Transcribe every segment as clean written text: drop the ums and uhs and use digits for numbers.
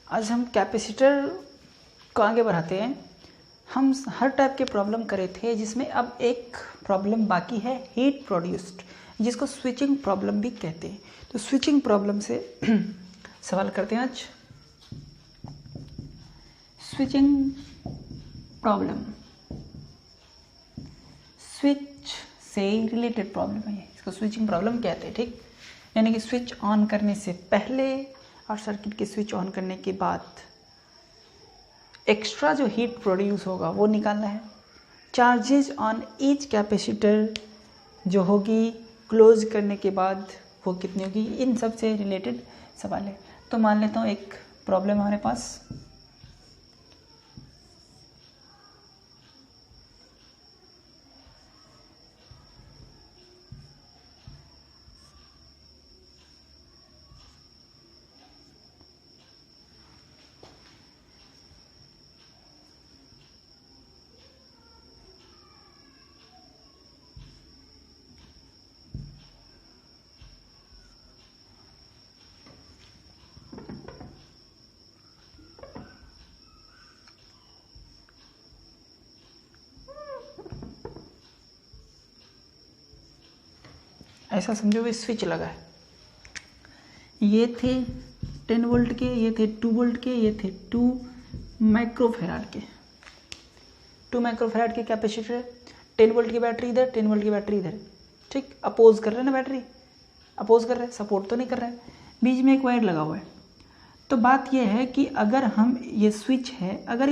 आज हम कैपेसिटर को आगे बढ़ाते हैं। हम हर टाइप के प्रॉब्लम करे थे, जिसमें अब एक प्रॉब्लम बाकी है, हीट प्रोड्यूस्ड, जिसको स्विचिंग प्रॉब्लम भी कहते हैं। तो स्विचिंग प्रॉब्लम से सवाल करते हैं आज। स्विचिंग प्रॉब्लम, स्विच से रिलेटेड प्रॉब्लम है, इसको स्विचिंग प्रॉब्लम कहते हैं। ठीक, यानी कि स्विच ऑन करने से पहले और सर्किट के स्विच ऑन करने के बाद एक्स्ट्रा जो हीट प्रोड्यूस होगा वो निकालना है। चार्जेज ऑन ईच कैपेसिटर जो होगी क्लोज करने के बाद वो कितनी होगी, इन सब से रिलेटेड सवाल है। तो मान लेता हूँ एक प्रॉब्लम हमारे पास, ऐसा समझो भी स्विच लगा है। ये थे 10 वोल्ट के, ये थे 2 वोल्ट के, ये थे 2 माइक्रोफैराड के। 2 माइक्रोफैराड के कैपेसिटर, 10 वोल्ट की बैटरी इधर, 10 वोल्ट की बैटरी इधर। ठीक, अपोज कर रहे हैं ना, बैटरी अपोज कर रहे हैं, सपोर्ट तो नहीं कर रहा है। बीच में एक वायर लगा हुआ है। तो बात यह है कि अगर हम ये स्विच है, अगर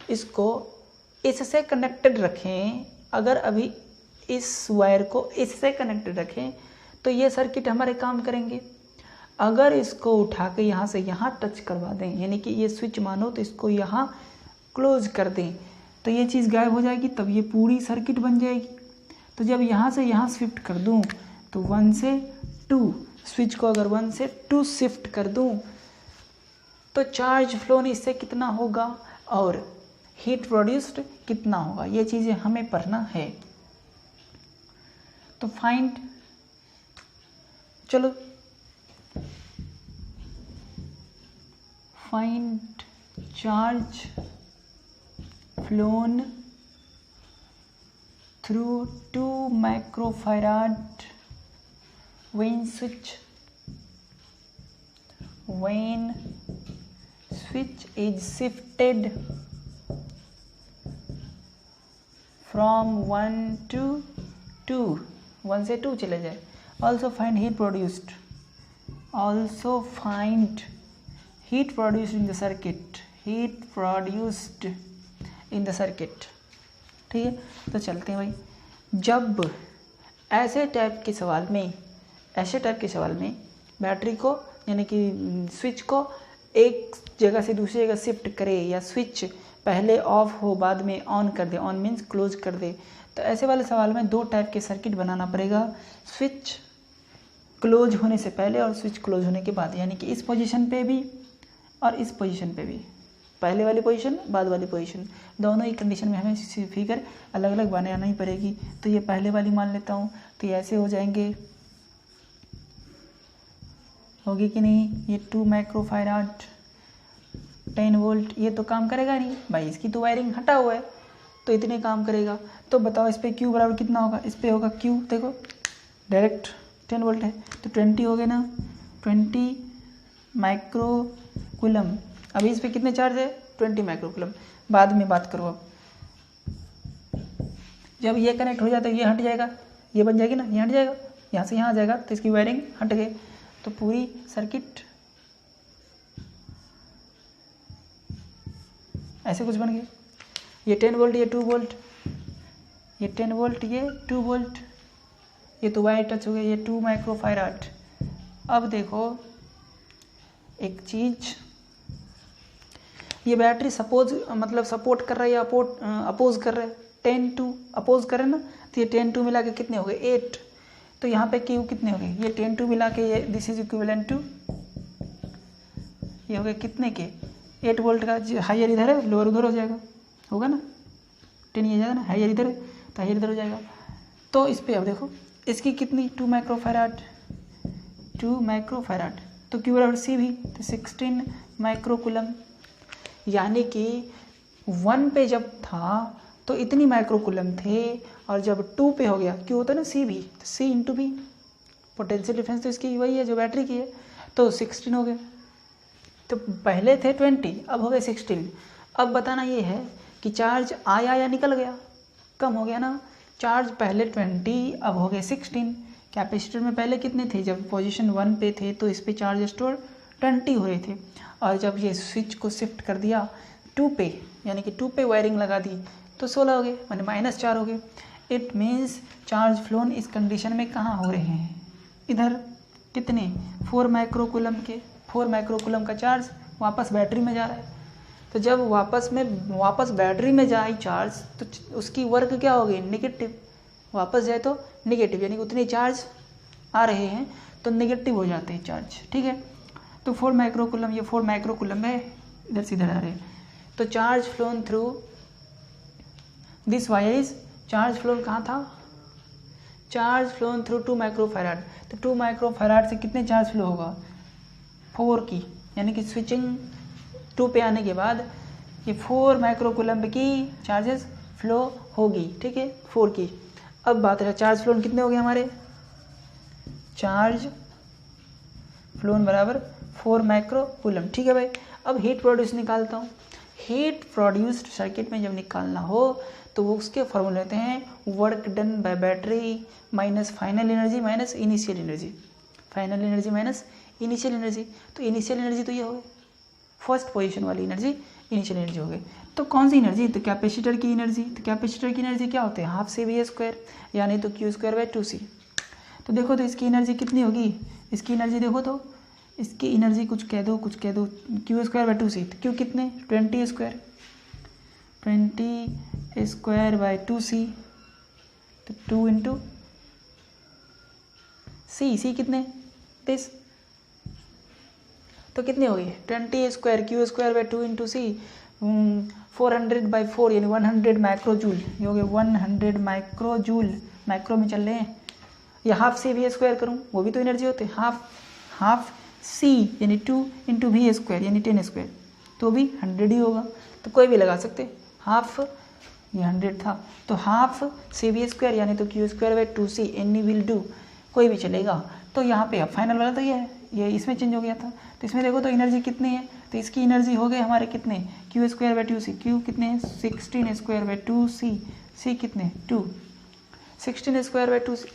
इसको इससे कनेक्टेड रखें, अगर अभी इस वायर को इससे कनेक्टेड रखें तो ये सर्किट हमारे काम करेंगे। अगर इसको उठा के यहाँ से यहाँ टच करवा दें, यानी कि ये स्विच मानो तो इसको यहाँ क्लोज कर दें, तो ये चीज़ गायब हो जाएगी, तब ये पूरी सर्किट बन जाएगी। तो जब यहाँ से यहाँ शिफ्ट कर दूँ तो 1 से 2, स्विच को अगर 1 से 2 शिफ्ट कर दूँ तो चार्ज फ्लो इससे कितना होगा और हीट प्रोड्यूस्ड कितना होगा, ये चीज़ें हमें पढ़ना है। तो फाइंड, चलो find charge flown through 2 microfarad when switch is shifted from 1 to 2, 1 से 2 चले जाए। Also find heat produced, also find heat produced in the circuit, heat produced in the circuit। ठीक है, तो चलते हैं भाई। जब ऐसे टाइप के सवाल में बैटरी को यानी कि स्विच को एक जगह से दूसरी जगह शिफ्ट करे, या स्विच पहले ऑफ हो बाद में ऑन कर दे, ऑन मीन्स क्लोज कर दे, तो ऐसे वाले सवाल में 2 टाइप के सर्किट बनाना पड़ेगा, स्विच क्लोज होने से पहले और स्विच क्लोज होने के बाद, यानी कि इस पोजीशन पे भी और इस पोजीशन पे भी, पहले वाली पोजीशन बाद वाली पोजीशन, दोनों ही कंडीशन में हमें फिगर अलग अलग बनाना ही पड़ेगी। तो ये पहले वाली मान लेता हूँ, तो ये ऐसे हो जाएंगे, होगी कि नहीं, ये 2 माइक्रोफैराड 10 वोल्ट, ये तो काम करेगा नहीं भाई, इसकी तो वायरिंग हटा हुआ है, तो इतने काम करेगा। तो बताओ इस पर Q बराबर कितना होगा, इस पर होगा Q, देखो डायरेक्ट 10 वोल्ट है तो 20 हो गए ना, 20 माइक्रोकुलम। अभी इस पर कितने चार्ज है, 20 माइक्रोकुलम, बाद में बात करो। अब जब ये कनेक्ट हो जाता है, ये हट जाएगा, ये बन जाएगी ना, ये हट जाएगा, यहाँ से यहाँ आ जाएगा, तो इसकी वायरिंग हट गई, तो पूरी सर्किट ऐसे कुछ बन गया। ये 10 वोल्ट, ये 2 वोल्ट, ये 10 वोल्ट, ये 2 वोल्ट, ये तो वायर टच हो गया, ये 2 माइक्रोफैराड। अब देखो एक चीज, ये बैटरी सपोर्ट कर रहा है या अपोज कर रहा है, 10 2 अपोज कर रहे हैं ना, तो ये 10 2 मिला के कितने हो गए, 8। तो यहाँ पे Q कितने हो गए, ये 10 2 मिला के, ये दिस इज इक्विवेलेंट टू, ये हो गए कितने के, 8 वोल्ट का। हायर इधर है, लोअर उधर हो जाएगा, होगा ना, 10 ये जाएगा ना, हायर इधर है तो हायर इधर हो जाएगा। तो इस पर अब देखो इसकी कितनी 2 माइक्रोफैराड, 2 माइक्रोफैराड तो Q बराबर C भी, तो 16 माइक्रोकुलम, यानी कि 1 पे जब था तो इतनी माइक्रोकुलम थे, और जब 2 पे हो गया, Q होता है ना C भी, तो C इंटू भी, पोटेंशियल डिफरेंस तो इसकी वही है जो बैटरी की है, तो 16 हो गए। तो पहले थे 20, अब हो गए 16। अब बताना ये है कि चार्ज आया या निकल गया, कम हो गया ना। चार्ज पहले 20, अब हो गए 16। कैपेसिटर में पहले कितने थे, जब पोजीशन 1 पे थे तो इस पे चार्ज स्टोर 20 हो रहे थे, और जब ये स्विच को शिफ्ट कर दिया 2 पे, यानी कि 2 पे वायरिंग लगा दी, तो 16 हो गए, माने -4 हो गए। इट मीन्स चार्ज फ्लोन इस कंडीशन में कहाँ हो रहे हैं, इधर कितने 4 माइक्रोकुलम का चार्ज वापस बैटरी में जा रहा है। तो जब वापस बैटरी में जाए चार्ज, तो उसकी वर्क क्या होगी, नेगेटिव, वापस जाए तो नेगेटिव, यानी कि उतने चार्ज आ रहे हैं तो नेगेटिव हो जाते हैं चार्ज, ठीक है। तो 4 माइक्रोकुलम, ये 4 माइक्रोकुलम है, इधर से इधर आ रहे हैं, तो charge flown through this wire is, charge phloem कहाँ था, चार्ज फ्लोन थ्रू 2 माइक्रोफैराड, तो 2 माइक्रोफैराड से कितने चार्ज फ्लो होगा, 4 की, यानी कि स्विचिंग 2 पे आने के बाद ये 4 माइक्रोकुलम की चार्जेस फ्लो होगी, ठीक है, 4 की। अब बात है चार्ज फ्लोन कितने हो गए हमारे, चार्ज फ्लोन बराबर 4 माइक्रोकुलम, ठीक है भाई। अब हीट प्रोड्यूस निकालता हूँ। हीट प्रोड्यूस्ड सर्किट में जब निकालना हो तो वो उसके फॉर्मूले होते हैं work done by battery minus final energy minus initial energy, final energy minus initial energy. तो इनिशियल एनर्जी तो ये हो गई फर्स्ट पोजीशन वाली एनर्जी, इनिशियल एनर्जी हो गई। तो कौन सी एनर्जी, तो कैपेसिटर की एनर्जी। तो कैपेसिटर की एनर्जी क्या होते हैं, हाफ CV², यानी तो Q²/2C। तो देखो तो इसकी एनर्जी कितनी होगी, इसकी एनर्जी देखो तो, इसकी एनर्जी कुछ कह दो Q²/2C। तो Q कितने 20², 20²/2C, तो 2 इंटू C कितने 30, तो कितनी होगी 20² Q²/2 इंटू C, 400/4 यानी 100 माइक्रोजूल, ये हो गए 100 माइक्रोजूल, माइक्रो में चल रहे हैं। या हाफ CV² करूँ, वो भी तो एनर्जी होते हैं, हाफ C यानी 2 इंटू V² यानी 10², तो भी 100 ही होगा। तो कोई भी लगा सकते, हाफ ये 100 था, तो हाफ CV² यानी तो Q²/2C एनी विल डू, कोई भी चलेगा। तो यहाँ पे अब फाइनल वाला तो ये इसमें चेंज हो गया था, तो इसमें देखो तो एनर्जी कितनी है, तो इसकी एनर्जी हो गए हमारे कितने Q²/2C, Q कितने 16²/2C, C कितने 2, 16²/2C,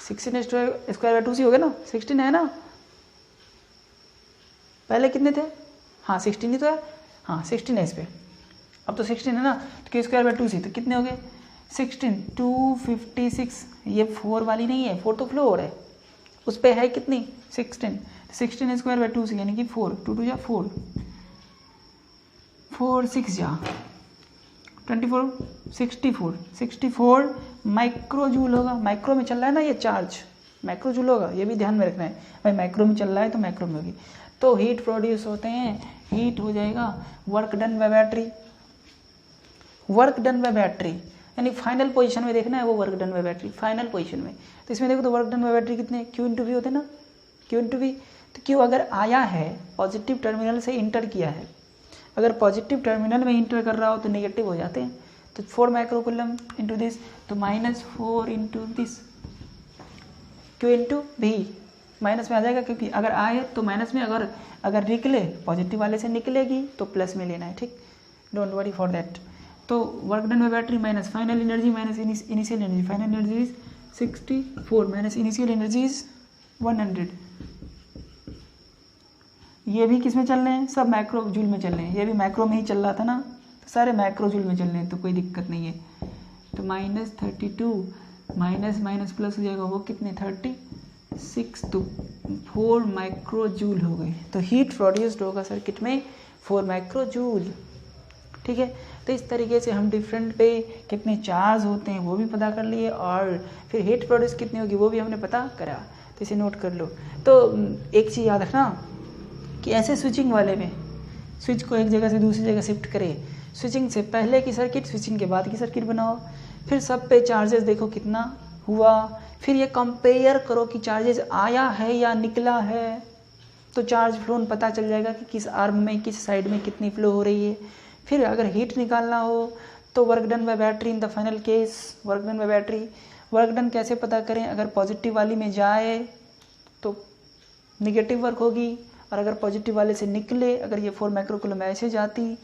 16²/2C हो गया ना, 16 है ना, पहले कितने थे, हाँ 16 ही तो है, हाँ 16 है इस पर, अब तो 16 है ना, तो Q²/2C तो कितने हो गए 16, 256, ये 4 वाली नहीं है, 4 तो फ्लो हो रहा है, उस पर है कितनी 16, 16²/2C यानी कि 4, 2 2 जा 4, 4 6 जा 24, 64 माइक्रोजूल होगा। माइक्रो में चल रहा है ना ये चार्ज, माइक्रोजूल होगा, ये भी ध्यान में रखना है भाई, माइक्रो में चल रहा है तो माइक्रो में होगी। तो हीट प्रोड्यूस होते हैं, हीट हो जाएगा work done by battery, work done by battery यानी फाइनल पोजीशन में देखना है वो work done by battery, final position में। तो इसमें देखो तो वर्क डन बाय बैटरी कितने Q इंटू V होते हैं ना, Q इंटू V, तो Q अगर आया है पॉजिटिव टर्मिनल से इंटर किया है, अगर पॉजिटिव टर्मिनल में इंटर कर रहा हो तो नेगेटिव हो जाते हैं, तो 4 माइक्रोकुलम इंटू दिस, तो -4 into this, Q into V minus में आ जाएगा, क्योंकि अगर आए तो माइनस में, अगर निकले पॉजिटिव वाले से निकलेगी तो प्लस में लेना है, ठीक, डोंट वरी फॉर दैट। तो work done by battery minus final energy minus initial energy, final energy is 64 minus initial energy is 100। ये भी किस में चल रहे हैं, सब माइक्रो जूल में चल रहे हैं, ये भी माइक्रो में ही चल रहा था ना, तो सारे माइक्रो जूल में चल रहे हैं, तो कोई दिक्कत नहीं है। तो -32 माइनस प्लस हो जाएगा, वो कितने 36, तो 4 माइक्रो जूल हो गए। तो हीट प्रोड्यूस्ड होगा सर्किट में 4 माइक्रो जूल, ठीक है। तो इस तरीके से हम डिफरेंट पे कितने चार्ज होते हैं वो भी पता कर लिए, और फिर हीट प्रोड्यूस कितनी होगी वो भी हमने पता करा, तो इसे नोट कर लो। तो एक चीज़ याद रखना कि ऐसे स्विचिंग वाले में स्विच को एक जगह से दूसरी जगह शिफ्ट करें, स्विचिंग से पहले की सर्किट, स्विचिंग के बाद की सर्किट बनाओ, फिर सब पे चार्जेस देखो कितना हुआ, फिर ये कंपेयर करो कि चार्जेस आया है या निकला है, तो चार्ज फ्लो पता चल जाएगा कि किस आर्म में किस साइड में कितनी फ्लो हो रही है। फिर अगर हीट निकालना हो तो work done by battery in the final case, work done by battery. Work done कैसे पता करें, अगर पॉजिटिव वाली में जाए तो निगेटिव वर्क होगी, और अगर पॉजिटिव वाले से निकले, अगर ये 4 माइक्रोकूलम ऐसे जाती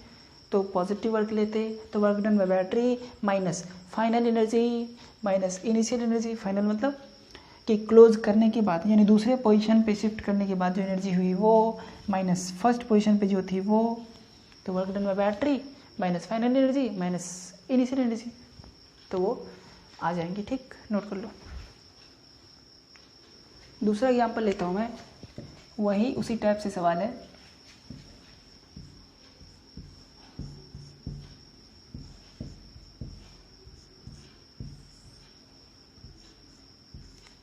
तो पॉजिटिव वर्क लेते, तो work done by battery minus final energy minus initial energy. Final मतलब कि क्लोज करने के बाद, यानी दूसरे पोजीशन पे शिफ्ट करने के बाद जो एनर्जी हुई वो, माइनस फर्स्ट पोजीशन पे जो थी वो, तो work done by battery minus final energy minus initial energy, तो वो आ जाएंगी। ठीक, नोट कर लो। दूसरा एग्जाम्पल लेता हूँ मैं, वही उसी टाइप से सवाल है।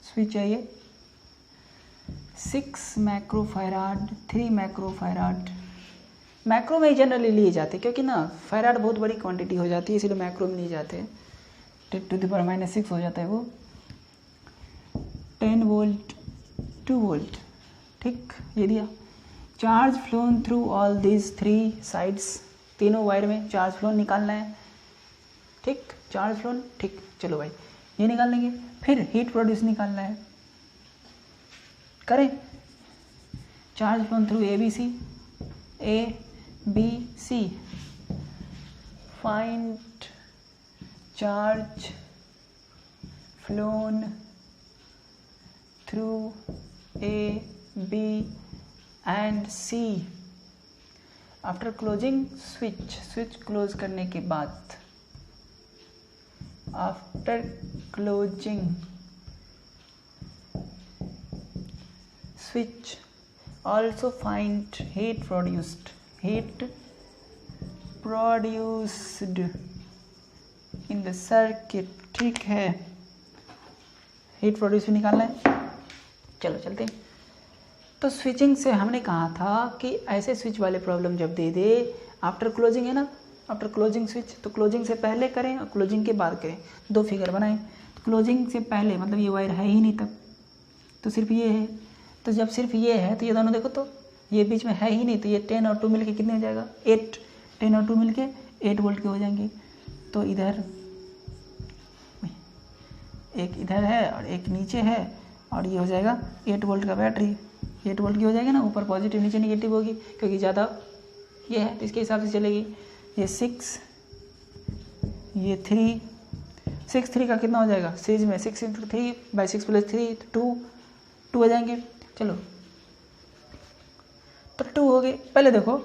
स्विच है ये 6 माइक्रोफैराड 3 माइक्रोफैराड। मैक्रो में जनरली लिए जाते क्योंकि ना फैराड बहुत बड़ी क्वांटिटी हो जाती है, इसलिए मैक्रो में लिए जाते हैं। 10⁻⁻⁶ हो जाता है वो। 10 वोल्ट 2 वोल्ट। ठीक, ये दिया। Charge flown through all these 3 sides, तीनों वायर में चार्ज फ्लोन निकालना है। ठीक, चार्ज फ्लोन, ठीक, चलो भाई ये निकाल लेंगे। फिर हीट प्रोड्यूस निकालना है, करें। Charge flown through A B C, find charge flown through A B and C after closing switch. Switch close करने के बाद, after closing switch, also find heat produced in the circuit। ठीक है, heat produce भी निकालना है। चलो चलते हैं। तो स्विचिंग से हमने कहा था कि ऐसे स्विच वाले प्रॉब्लम जब दे दे, आफ्टर क्लोजिंग है ना, आफ्टर क्लोजिंग स्विच, तो क्लोजिंग से पहले करें और क्लोजिंग के बाद करें। 2 फिगर बनाएं। तो क्लोजिंग से पहले मतलब ये वायर है ही नहीं तब, तो सिर्फ ये है। तो जब सिर्फ ये है तो ये दोनों देखो, तो ये बीच में है ही नहीं, तो ये 10 और 2 मिलके कितने हो जाएगा 8। 10 और 2 मिलके 8 वोल्ट के हो जाएंगे। तो इधर एक इधर है और एक नीचे है, और ये हो जाएगा 8 वोल्ट का बैटरी। 8 वोल्ट की हो जाएगी ना, ऊपर पॉजिटिव नीचे निगेटिव होगी क्योंकि ज़्यादा ये है, तो इसके हिसाब से चलेगी। ये 6, ये 3, 6 3 का कितना हो जाएगा सीरीज में 6 × 3/6 + 3 तो 2 हो जाएंगे। चलो तो 2 हो गए। पहले देखो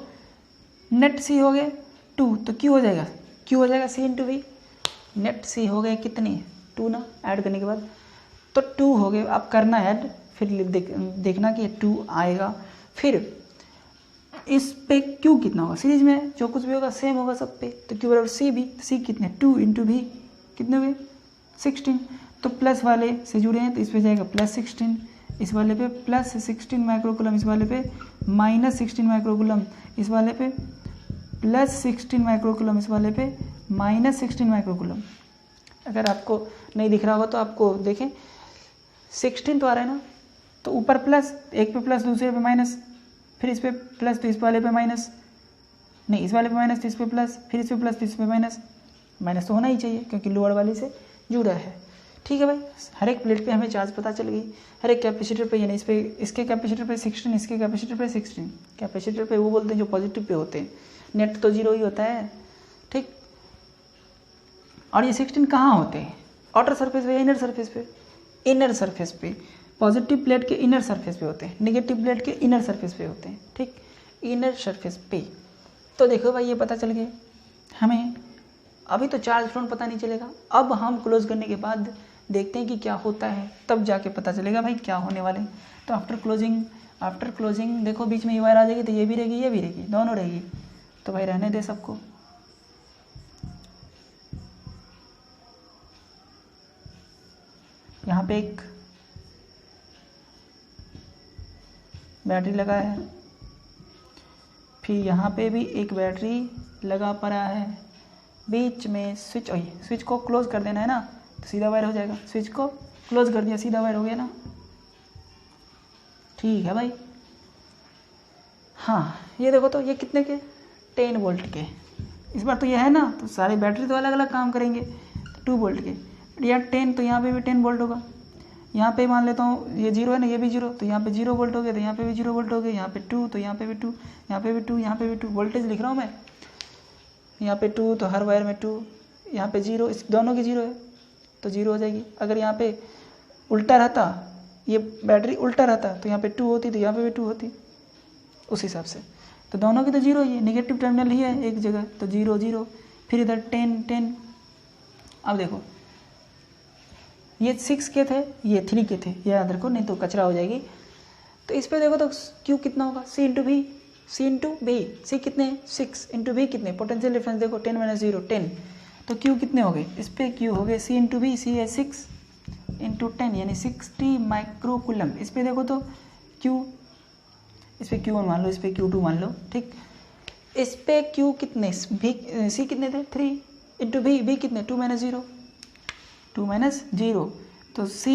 नेट सी हो गए 2, तो क्यू हो जाएगा C × V। नेट सी हो गए कितने 2 ना, ऐड करने के बाद तो 2 हो गए। अब करना ऐड, फिर देखना कि 2 आएगा। फिर इस पे क्यू कितना होगा, सीरीज में जो कुछ भी होगा सेम होगा सब पे, तो क्यू बराबर सी भी। सी कितने 2 × V कितने हुए 16। तो प्लस वाले से जुड़े हैं तो इस पे जाएगा +16, इस वाले पे +16 माइक्रोकूलम, इस वाले पे -16 माइक्रोकूलम, इस वाले पे +16 माइक्रोकूलम, इस वाले पे -16 माइक्रोकूलम। अगर आपको नहीं दिख रहा होगा तो आपको देखें 16 तो आ रहा है ना, तो ऊपर प्लस, एक पे प्लस दूसरे पे माइनस, फिर इस पे प्लस तो इस वाले पे माइनस, नहीं इस वाले पे माइनस तो इस पे प्लस, फिर इस पे प्लस तो इस पे माइनस। माइनस तो होना ही चाहिए क्योंकि लोअर वाली से जुड़ा है। ठीक है भाई, हर एक प्लेट पे हमें चार्ज पता चल गई। हर एक कैपेसिटर पे, यानी इस पे इसके कैपेसिटर पे 16, इसके कैपेसिटर पे 16। कैपेसिटर पे वो बोलते हैं जो पॉजिटिव पे होते हैं, नेट तो 0 ही होता है। ठीक, और ये 16 कहाँ होते हैं, आउटर सरफेस पे, इनर सरफेस पे। इनर सरफेस पे, पॉजिटिव प्लेट के इनर सरफेस पे होते हैं, नेगेटिव प्लेट के इनर सरफेस पे होते हैं। ठीक, इनर सरफेस पे। तो देखो भाई ये पता चल गया हमें। अभी तो चार्ज फ्लोन पता नहीं चलेगा, अब हम क्लोज करने के बाद देखते हैं कि क्या होता है, तब जाके पता चलेगा भाई क्या होने वाले। तो आफ्टर क्लोजिंग देखो बीच में ये वायर आ जाएगी, तो ये भी रहेगी, ये भी रहेगी, दोनों रहेगी। तो भाई रहने दे सबको। यहाँ पे एक बैटरी लगा है, फिर यहाँ पे भी एक बैटरी लगा पड़ा है, बीच में स्विच को क्लोज कर देना है ना, तो सीधा वायर हो जाएगा। स्विच को क्लोज कर दिया, सीधा वायर हो गया ना, ठीक है भाई। हाँ ये देखो तो ये कितने के, 10 वोल्ट के। इस बार तो ये है ना, तो सारे बैटरी तो अलग अलग काम करेंगे, तो 2 वोल्ट के। यहाँ 10 तो यहाँ पे भी 10 वोल्ट होगा। यहाँ पे मान लेता हूँ ये 0 है ना, ये भी 0, तो यहाँ पे 0 वोल्ट हो गया, तो यहाँ पे भी 0 वोल्ट हो गया। यहाँ पे 2 तो यहाँ पे भी 2, यहाँ पे भी 2, यहाँ पे भी 2 वोल्टेज लिख रहा हूँ मैं। यहाँ पे 2 तो हर वायर में 2, यहाँ पे 0, इस दोनों की 0 है तो 0 हो जाएगी। अगर यहाँ पे उल्टा रहता, ये बैटरी उल्टा रहता तो यहाँ पे 2 होती, तो यहाँ पे भी 2 होती उस हिसाब से। तो दोनों की तो 0 ही है, नेगेटिव टर्मिनल ही है एक जगह, तो 0 0। फिर इधर 10 10। अब देखो ये 6 के थे, ये 3 के थे, ये याद रखो नहीं तो कचरा हो जाएगी। तो इस पे देखो तो Q कितना होगा, C into B, C into B. C कितने, 6 इंटू बी कितने, पोटेंशियल डिफरेंस देखो 10 - 0 10, तो Q कितने हो गए, इस पे Q हो गए C इंटू बी, C है 6 इंटू 10 यानी 60 माइक्रोकुलम। इस पे देखो तो Q, इस पे Q1 मान लो, इस पे Q2 मान लो, ठीक। इस पे Q कितने, C कितने थे 3 इंटू बी कितने 2 - 0 2 - 0, तो C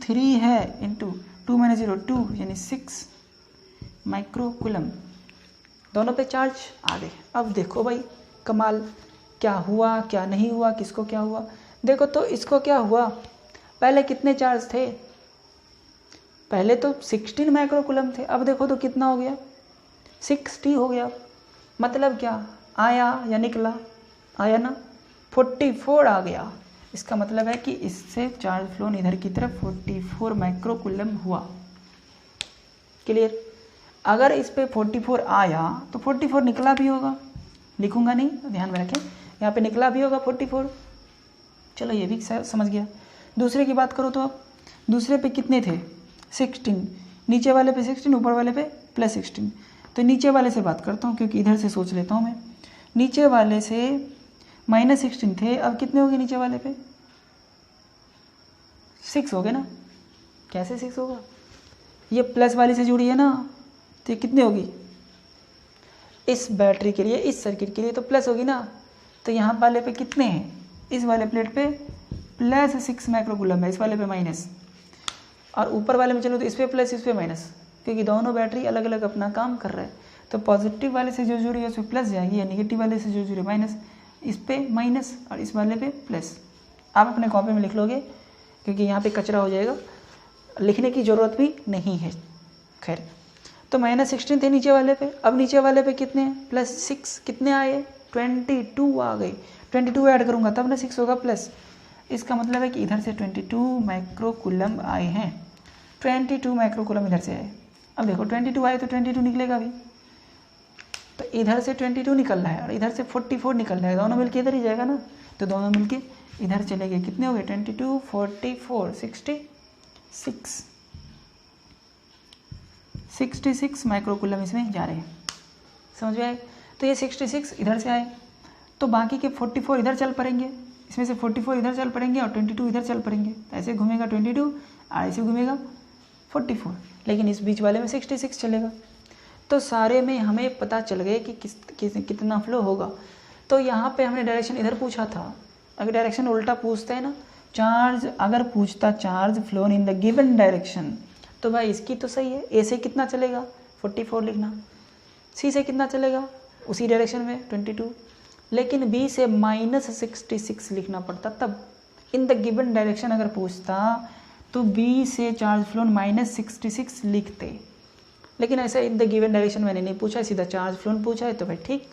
3 है इंटू 2 - 0 2 यानी 6 माइक्रोकुलम। दोनों पे चार्ज आ गए। अब देखो भाई कमाल, क्या हुआ क्या नहीं हुआ, किसको क्या हुआ। देखो तो इसको क्या हुआ, पहले कितने चार्ज थे, पहले तो 16 माइक्रोकुलम थे, अब देखो तो कितना हो गया 60 हो गया। मतलब क्या आया या निकला, आया ना 44 आ गया। इसका मतलब है कि इससे चार्ज फ्लो इधर की तरफ 44 माइक्रोकुलम हुआ। क्लियर। अगर इस पे 44 आया तो 44 निकला भी होगा, लिखूंगा नहीं ध्यान में रखें, यहाँ पे निकला भी होगा 44। चलो ये भी समझ गया। दूसरे की बात करो तो अब दूसरे पे कितने थे 16, नीचे वाले पे 16, ऊपर वाले पे +16। तो नीचे वाले से बात करता हूँ क्योंकि इधर से सोच लेता हूँ मैं। नीचे वाले से -16 थे, अब कितने हो गए नीचे वाले पे 6 हो गए ना। कैसे 6 होगा, ये प्लस वाली से जुड़ी है ना, तो ये कितने होगी, इस बैटरी के लिए इस सर्किट के लिए तो प्लस होगी ना। तो यहाँ वाले पे कितने हैं, इस वाले प्लेट पे +6 माइक्रोकुलम है, इस वाले पे माइनस, और ऊपर वाले में चलो तो इस पे प्लस इस पे माइनस, क्योंकि दोनों बैटरी अलग अलग अपना काम कर रहे हैं। तो पॉजिटिव वाले से जो जुड़ी है उस पर प्लस जाएगी, या निगेटिव वाले से जो जुड़ी माइनस, इस पे माइनस और इस वाले पे प्लस। आप अपने कॉपी में लिख लोगे क्योंकि यहाँ पे कचरा हो जाएगा, लिखने की ज़रूरत भी नहीं है। खैर तो -16 थे नीचे वाले पे, अब नीचे वाले पे कितने हैं +6, कितने आए 22 आ गए। 22 ऐड करूँगा तब ना 6 होगा प्लस। इसका मतलब है कि इधर से 22 माइक्रोकुलम आए हैं, 22 माइक्रोकुलम इधर से आए। अब देखो 22 आए तो 22 निकलेगा भी, तो इधर से 22 निकल रहा है और इधर से 44 निकल रहा है, दोनों मिलके इधर ही जाएगा ना, तो दोनों मिलके इधर चले गए। कितने हो गए 22 44 66 माइक्रोकुलम इसमें जा रहे हैं, समझ में आए। तो ये 66 इधर से आए, तो बाकी के 44 इधर चल पड़ेंगे, इसमें से 44 इधर चल पड़ेंगे और 22 इधर चल पड़ेंगे। ऐसे घूमेगा 22 और ऐसे घूमेगा 44, लेकिन इस बीच वाले में 66 चलेगा। तो सारे में हमें पता चल गए कि कितना फ्लो होगा। तो यहाँ पे हमने डायरेक्शन इधर पूछा था, अगर डायरेक्शन उल्टा पूछता है ना, चार्ज अगर पूछता charge flow in the given direction, तो भाई इसकी तो सही है, ए से कितना चलेगा 44 लिखना, सी से कितना चलेगा उसी डायरेक्शन में 22, लेकिन बी से -66 लिखना पड़ता। तब इन द गिवन डायरेक्शन अगर पूछता तो बी से चार्ज फ्लो -66 लिखते, लेकिन ऐसा इन द गिवन डायरेक्शन मैंने नहीं पूछा, सीधा चार्ज फ्लो पूछा है। तो भाई ठीक,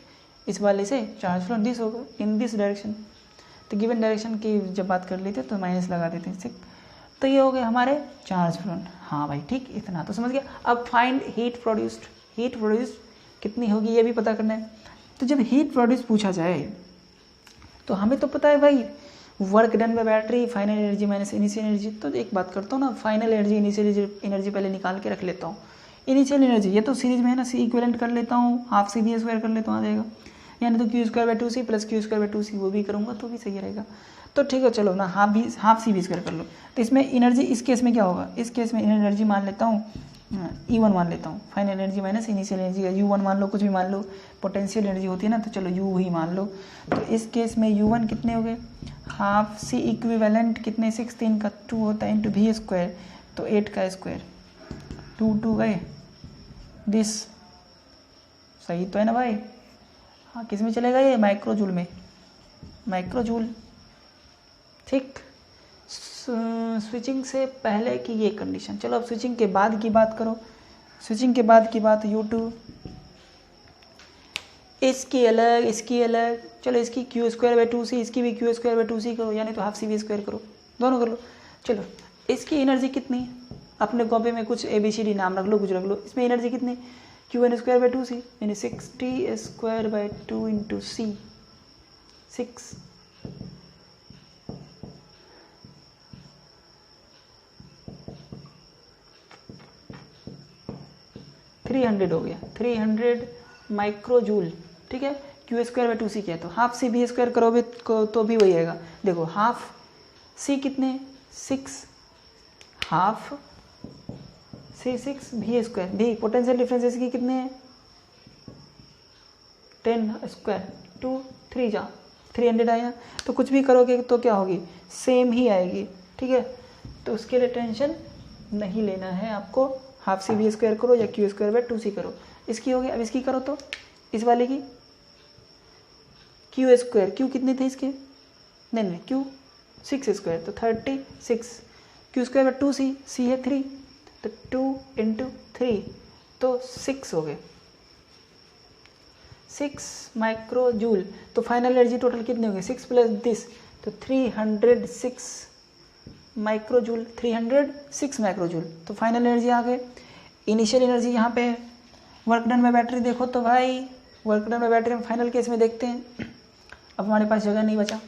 इस वाले से चार्ज फ्लो दिस होगा इन दिस डायरेक्शन, तो गिवन डायरेक्शन की जब बात कर लेते तो माइनस लगा देते हैं। तो ये हो गए हमारे चार्ज फ्लो। हाँ भाई ठीक, इतना तो समझ गया। अब फाइंड हीट प्रोड्यूस्ड कितनी होगी ये भी पता करना है। तो जब हीट प्रोड्यूस पूछा जाए तो हमें तो पता है भाई work done by battery final energy minus initial energy. तो एक बात करता हूँ ना, फाइनल एनर्जी इनिशियल एनर्जी पहले निकाल के रख लेता हूँ। इनिशियल एनर्जी ये तो सीरीज में है ना, सी इक्विवेलेंट कर लेता हूँ, हाफ सी बी स्क्वायर कर लेता हूँ, आ जाएगा। यानी तो Q²/2C + Q²/2C वो भी करूँगा तो भी सही रहेगा। तो ठीक है चलो ना, हाफ सी बी स्क्वायर कर लो। तो इसमें एनर्जी, इस केस में क्या होगा, इस केस में एनर्जी मान लेता हूँ E1 मान लेता हूँ, final energy minus initial energy का U1 मान लो, कुछ भी मान लो, पोटेंशियल एनर्जी होती है ना, तो चलो U ही मान लो। तो इस केस में U1 कितने हो गए, हाफ C इक्विवेलेंट कितने 6, 3 का 2 होता है इंटू V स्क्वायर, तो 8 का स्क्वायर, 2 गए, दिस सही तो है ना भाई। हाँ, किस में चलेगा ये, माइक्रोजूल में, माइक्रोजूल। ठीक, स्विचिंग से पहले की ये कंडीशन। चलो अब स्विचिंग के बाद की बात करो। स्विचिंग के बाद की बात, U2 इसकी अलग, इसकी अलग, चलो इसकी Q²/2C, इसकी भी Q²/2C करो, यानी तो हाफ CV² करो, दोनों कर लो। चलो इसकी एनर्जी कितनी, अपने कॉपी में कुछ ABCD नाम रख लो, कुछ रख लो। इसमें एनर्जी कितनी, Qn²/2C, यानी 60² इंटू C, 6 300 हो गया, 300 माइक्रोजूल। ठीक है, Q²/2C क्या है, तो हाफ C V² करोगे तो भी वही आएगा। देखो हाफ C कितने, 6, हाफ C 6 V², भी पोटेंशियल डिफरेंस इसकी कितने हैं, 10², 2 3 जा 300 आया। तो कुछ भी करोगे तो क्या होगी, सेम ही आएगी। ठीक है, तो उसके लिए टेंशन नहीं लेना है आपको, हाफ C V² करो या Q²/2C करो। इसकी हो गई, अब इसकी करो तो इस वाले की Q², Q कितने थे इसके, नहीं Q 6², तो 36, Q²/2C, C है 3, तो 2 इंटू 3, तो 6 हो गए, 6 माइक्रोजूल। तो फाइनल एनर्जी टोटल कितने हो गए, 6 प्लस दिस, तो 306 माइक्रोजूल, 306 माइक्रोजूल। तो फाइनल एनर्जी आ गए। इनिशियल एनर्जी यहाँ पे है, वर्क डन बाय बैटरी देखो तो भाई, वर्क डन बाय बैटरी हम फाइनल केस में देखते हैं। अब हमारे पास जगह नहीं बचा,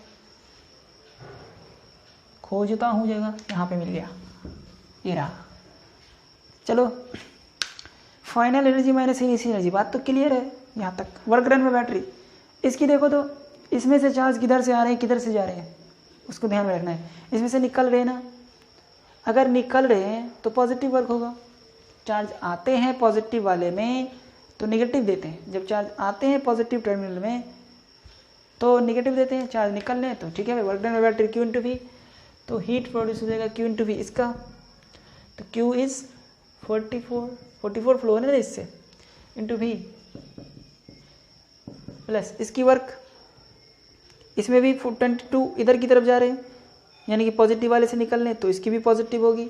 खोजता हूँ जगह, यहाँ पे मिल गया, ये रहा। चलो final energy minus initial energy, बात तो क्लियर है यहाँ तक। वर्क डन बाय बैटरी, इसकी देखो तो इसमें से चार्ज किधर से आ रहे हैं, किधर से जा रहे हैं, उसको ध्यान में रखना है। इसमें से निकल रहे हैं ना, अगर निकल रहे हैं तो पॉजिटिव वर्क होगा। चार्ज आते हैं पॉजिटिव वाले में तो नेगेटिव देते हैं, जब चार्ज आते हैं पॉजिटिव टर्मिनल में तो नेगेटिव देते हैं, चार्ज निकल रहे हैं तो ठीक है। Work done by battery Q into V, तो हीट प्रोड्यूस हो जाएगा Q इंटू V इसका, तो Q इज 44 फ्लो है ना इससे, इंटू V प्लस इसकी वर्क, इसमें भी 22 इधर की तरफ जा रहे हैं, यानी कि पॉजिटिव वाले से निकलने, तो इसकी भी पॉजिटिव होगी,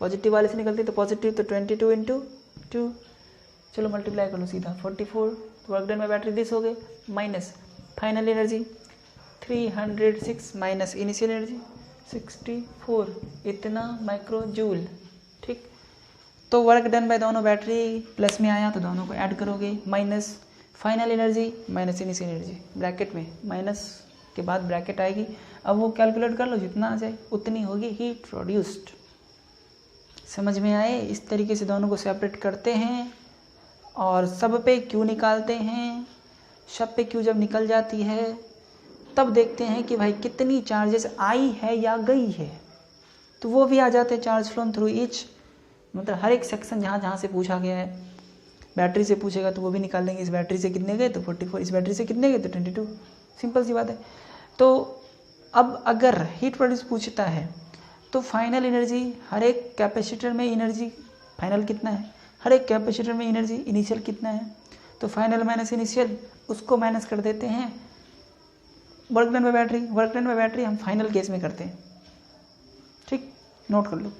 पॉजिटिव वाले से निकलते तो पॉजिटिव, तो 22 इंटू 2, चलो मल्टीप्लाई कर लो सीधा 44। तो work done by battery this हो गए, minus final energy 306 minus initial energy 64, इतना माइक्रोजूल। ठीक, तो वर्क डन बाय दोनों बैटरी प्लस में आया तो दोनों को ऐड करोगे, minus final energy minus initial energy, bracket में माइनस के बाद ब्रैकेट आएगी। अब वो कैलकुलेट कर लो, जितना आ जाए उतनी होगी हीट प्रोड्यूस्ड। समझ में आए, इस तरीके से दोनों को सेपरेट करते हैं और सब पे क्यू निकालते हैं। सब पे क्यू जब निकल जाती है तब देखते हैं कि भाई कितनी चार्जेस आई है या गई है, तो वो भी आ जाते हैं चार्ज फ्लोन थ्रू ईच, मतलब हर एक सेक्शन जहाँ जहाँ से पूछा गया है। बैटरी से पूछेगा तो वो भी निकाल देंगे, इस बैटरी से कितने गए तो 44, इस बैटरी से कितने गए तो 22, सिंपल सी बात है। तो अब अगर हीट प्रोड्यूस पूछता है तो फाइनल एनर्जी, हर एक कैपेसिटर में एनर्जी फाइनल कितना है, हर एक कैपेसिटर में एनर्जी इनिशियल कितना है, तो फाइनल माइनस इनिशियल, उसको माइनस कर देते हैं work done by battery. Work done by battery हम फाइनल केस में करते हैं, ठीक, नोट कर लो।